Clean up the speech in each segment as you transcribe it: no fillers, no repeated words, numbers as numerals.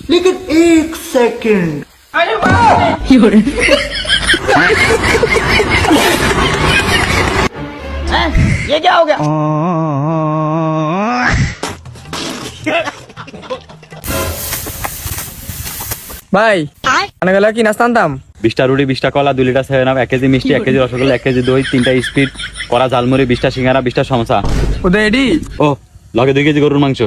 लेकिन एक सेकंड ये क्या हो गया? ভাই মানে গেল কি নাস্তা আনতাম 20টা রুটি 20টা কলা 2 লিটার 7 1 কেজি মিষ্টি 1 কেজি রসগোল্লা 1 কেজি দই 3টা স্পিড করা ঝালমুড়ি 20টা সিঙ্গারা 20টা সমোসা ওদের এডি ও লগে 2 কেজি গরুর মাংস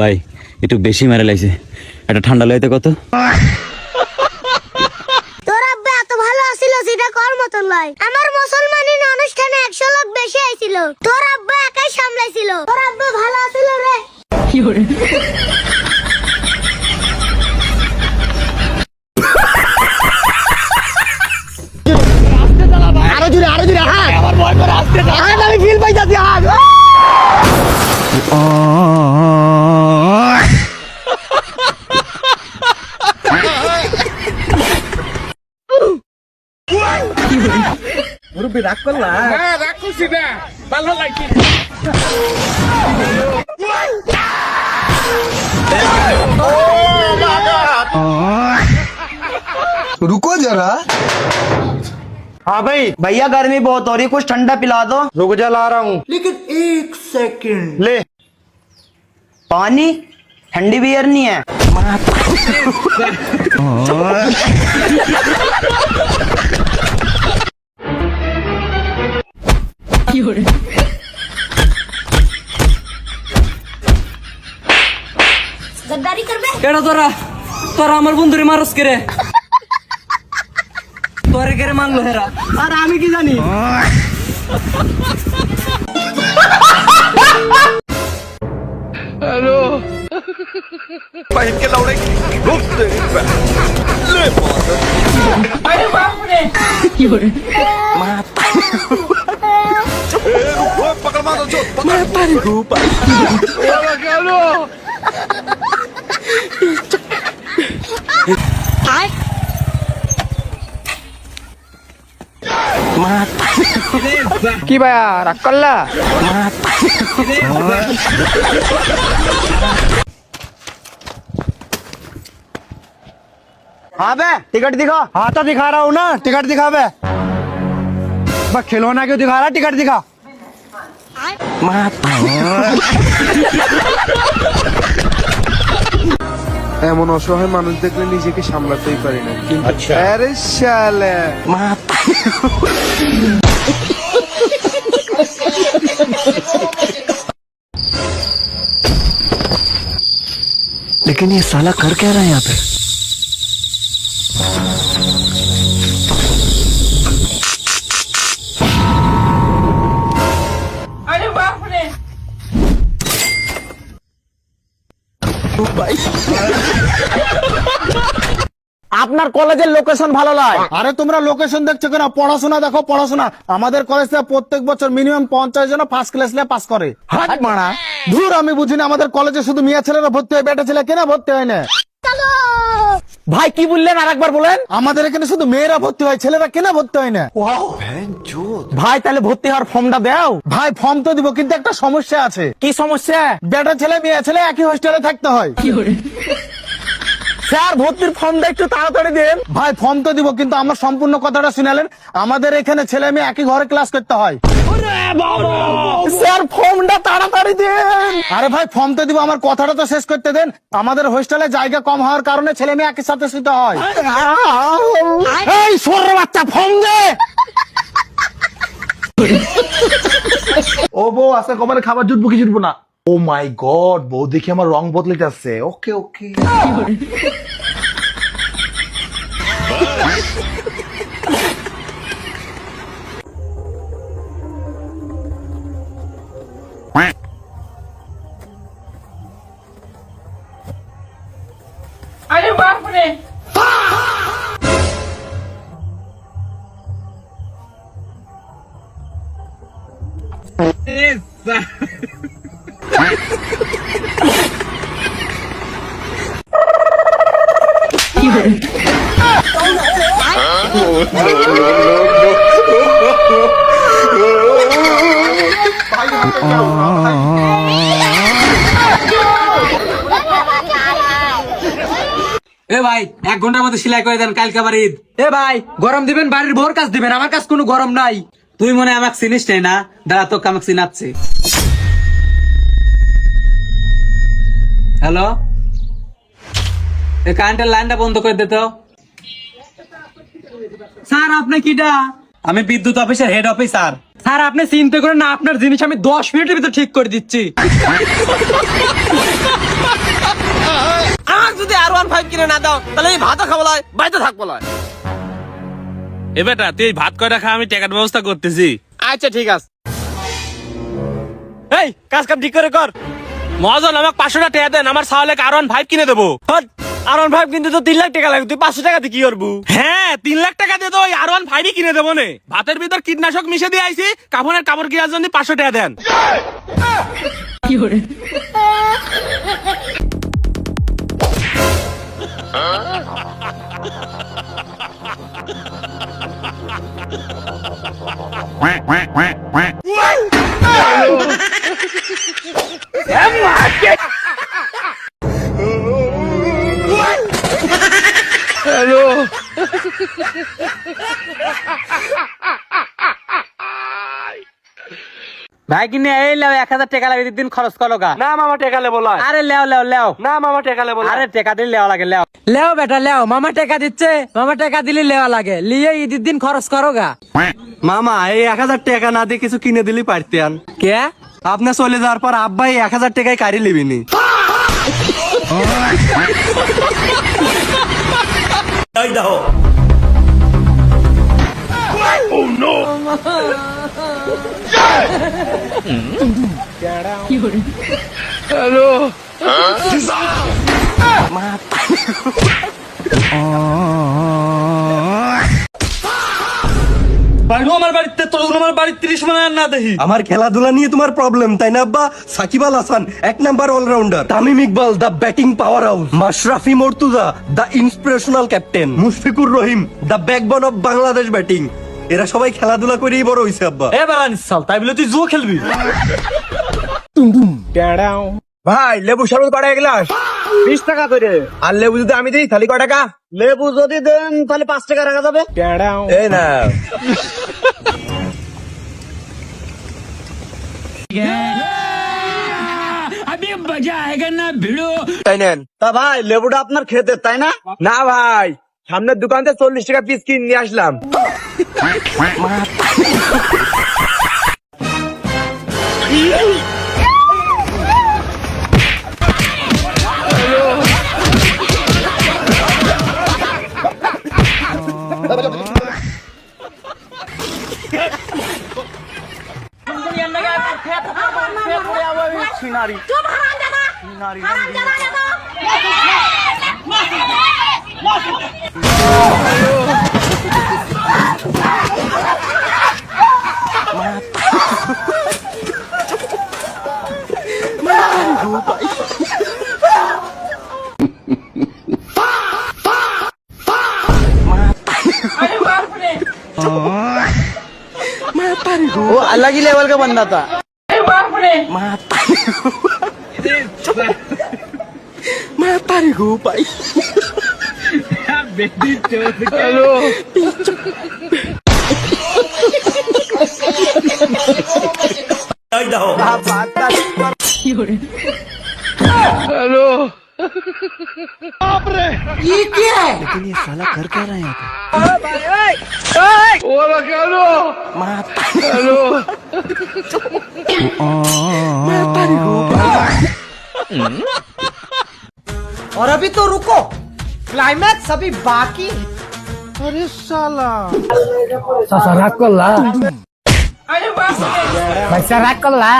ভাই একটু বেশি মেরে লাইছে এটা ঠান্ডা লাইতে কত তোর আব্বা এত ভালো আছিল সেটা কর মত নয় আমার মুসলমানি অনুষ্ঠানে 100 লোক বেশি আইছিল তোর আব্বা একাই সামলাইছিল তোর আব্বা ভালো আছিল রে আরো জোরে হাত আমার ভয় করে আসতে আমি ফিল পাইতাছি হাত মুরব্বি রাগ করলা রাগ করছি না ভালো লাগছে रुको जरा। हाँ भाई भैया गर्मी बहुत हो रही कुछ ठंडा पिला दो रुक जा ला रहा हूँ लेकिन एक सेकंड ले पानी ठंडी बियर नहीं है गद्दारी करबे কেডা তোরা তোরা আমার বন্ধুরে মারস করে তোরে করে মানলো হেরা আর আমি কি জানি কি ভাইয়া রাগ করলা हाँ बे टिकट दिखा हाँ तो दिखा रहा हूँ ना टिकट दिखा बे बस खिलौना क्यों दिखा रहा टिकट दिखा এমন অসহায় মানুষ দেখলে নিজেকে সামলাতেই পারি না কিন্তু আরে শালা लेकिन ये साला कर क्या रहा है यहाँ पे अरे बाप रे আপনার কলেজের লোকেশন ভালো লাগে আরে তোমরা লোকেশন দেখছো কেন পড়াশোনা দেখো পড়াশোনা আমাদের কলেজ থেকে প্রত্যেক বছর মিনিমাম 50 জন ফার্স্ট ক্লাস নিয়ে পাস করে হাট মারা ধুর আমি বুঝিনি আমাদের কলেজে শুধু মেয়ে ছেলেরা ভর্তি হয় বেটা ছেলে কেন ভর্তি হয় না ভাই কি বললেন আরেকবার বলেন আমাদের এখানে শুধু মেয়েরা ভর্তি হয় ছেলেরা কেন ভর্তি হয় না ভাই তাহলে ভর্তি হওয়ার ফর্মটা দাও ভাই ফর্ম তো দিব কিন্তু একটা সমস্যা আছে কি সমস্যা বেটা ছেলে মেয়ে ছেলে একই হোস্টেলে থাকতে হয় স্যার ভর্তির ফর্মটা একটু তাড়াতাড়ি দেন ভাই ফর্ম তো দিব কিন্তু আমার সম্পূর্ণ কথাটা শুনালেন আমাদের এখানে ছেলে মেয়ে একই ঘরে ক্লাস করতে হয় স্যার ফর্মটা তাড়াতাড়ি দেন আরে ভাই ফর্ম তো দিব আমার কথাটা তো শেষ করতে দেন আমাদের হোস্টেলে জায়গা কম হওয়ার কারণে ছেলে মেয়ে একই সাথে শুতে হয় এই সরে বাচ্চা ফর্ম দে ও বউ আজকে কমারে খাবার জুটবো কি জুটবো না ও মাই গড বউ দেখি আমার রং বদলে যাচ্ছে ওকে ওকে अरे बाप रे ভাই এ ভাই 1 ঘন্টার মধ্যে সেলাই করে দেন, কালকে আবার ঈদ। এ ভাই গরম দিবেন, বাড়ির ভোর কাজ দিবেন, আমার কাজ কোনো গরম নাই। তুই মনে হয় আমাকে চিনিস না, দাঁড়া তোকে আমাকে চিনাচ্ছে। হ্যালো, এই কারেন্টের লাইনটা বন্ধ করে দে তো। স্যার আপনি কিটা? আমি বিদ্যুৎ অফিসের হেড অফিসার। স্যার আপনি চিন্তা করেন না, আপনার জিনিস আমি 10 মিনিটের ভিতর ঠিক করে দিচ্ছি। আর যদি R15 কিনে না দাও তাহলে এই ভাতও খাবো লয়, বাইতে থাকবো লয়। এ বেটা তুই ভাত কয়টা খা, আমি টাকার ব্যবস্থা করতেছি। আচ্ছা ঠিক আছে। এই কাজ কাম ঠিক করে কর। মহাজন আমাকে 500 টাকা দেন, আমার সাওয়ালে R15 কিনে দেবো। R15 কিন্তু তো 3 লাখ টাকা লাগে, তুই 500 টাকা দিয়ে কি করবো? হ্যাঁ 3 লাখ টাকা দিয়ে তো ওই R15 কিনে দেবো নে। ভাতের ভিতর কীটনাশক মিশে দিয়ে আইছি, কাপড়ের কাপড় কেনার জন্য 500 টাকা দেন। ভাই কিনে এই লেও 1000 টাকা লাগে, দিন খরচ করো গা। না মামা টাকা লেবো লয়। আরে লেও লেও লেও। না মামা টাকা লেবো লয়। আরে টাকা দিলে লেওয়া লাগে, লেও লেও বেটা লেও। মামা টাকা দিচ্ছে, মামা টাকা দিলে লেওয়া লাগে, লিয়ে ঈদের দিন খরচ করো গা। মামা এই 1000 টাকা না দিয়ে কিছু কিনে দিলি পারতেন। কে? আপনার চলে যাওয়ার পর আব্বাই 1000 টাকায় কারি লিবিনি। আমার বাড়িতে তোর আমার বাড়ির 30 মানে না দেখি। আমার খেলাধুলা নিয়ে তোমার প্রবলেম তাই না আব্বা? Shakib Al Hasan 1 number allrounder, Tamim Iqbal the batting power house, Mashrafe Mortaza the inspirational captain, Mushfiqur Rahim the backbone of Bangladesh batting. এরা সবাই খেলাধুলা করেই বড় হইছে আব্বা। এ বাগান সাল, তাই বলে তুই জুয়া খেলবি? ভাই লেবু শরবত কটা গ্লাস? 20 টাকা করে। আর লেবু যদি আমি দিই তাহলে কয় টাকা? লেবু যদি দেন তাহলে 5 টাকা রাখা যাবে। এই না তাই নেন। তা ভাই লেবুটা আপনার খেতে তাই না? না ভাই, সামনের দোকান থেকে 40 টাকা পিস কিনে নিয়ে আসলাম। वो अलग ही लेवल का बंदा था। और अभी तो रुको, क्लाइमैक्स अभी बाकी। अरे साला রাগ করলা পয়সা, রাগ করলা।